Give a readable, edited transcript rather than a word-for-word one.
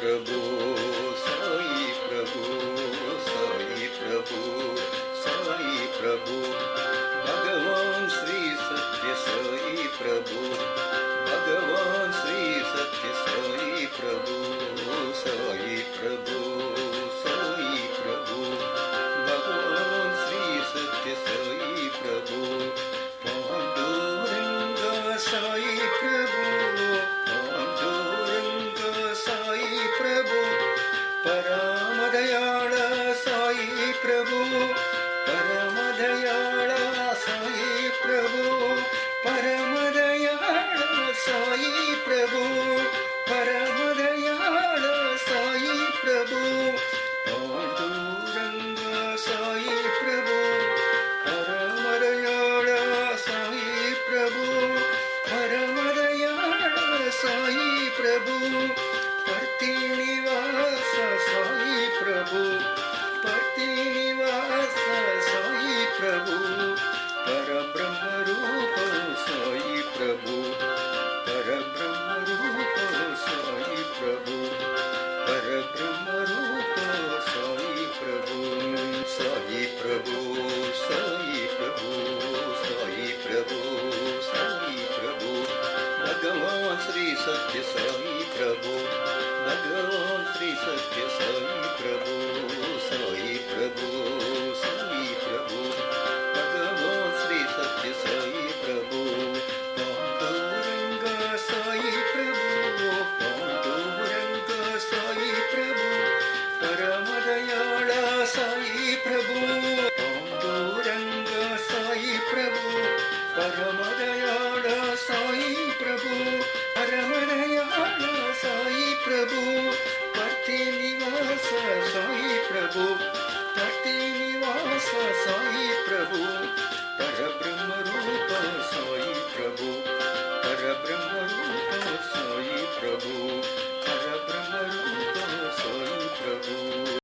प्रभु साई प्रभु साई प्रभु साई प्रभु भगवान श्री सत्य साई प्रभु भगवान श्री सत्य साई प्रभु साई प्रभु साई प्रभु भगवान श्री सत्य साई प्रभु पांडुरंग साई प्रभु पांडुरंग साई प्रभु परमदयाळ साई प्रभु परमदयाळ साई प्रभु परमदयाळ साई प्रभु परमदयाळ साई प्रभु पांडुरंग साई प्रभु परमदयाळ साई प्रभु परमदयाळ साई प्रभु पर्तिनिवास साई प्रभु पर्तिनिवास साई प्रभु परब्रह्म रूप साई प्रभु परब्रह्म रूप साई प्रभु परब्रह्म रूप साई प्रभु साई प्रभु साई प्रभु साई प्रभु साई प्रभु भगवान श्री सत्य साई प्रभु भगवान श्री सत्य साई प्रभु साई प्रभु साई प्रभु भगवान श्री सत्य साई प्रभु पांडुरंग साई प्रभु पांडुरंग साई प्रभु परमदयाळ साई प्रभु पांडुरंग साई प्रभु परमदयाळ साई प्रभु परमदयाळ साई प्रभु पर्तिनिवास साई प्रभु पर्तिनिवास साई प्रभु परब्रह्म रूप साई प्रभु परब्रह्म रूप साई प्रभु परब्रह्म रूप साई प्रभु।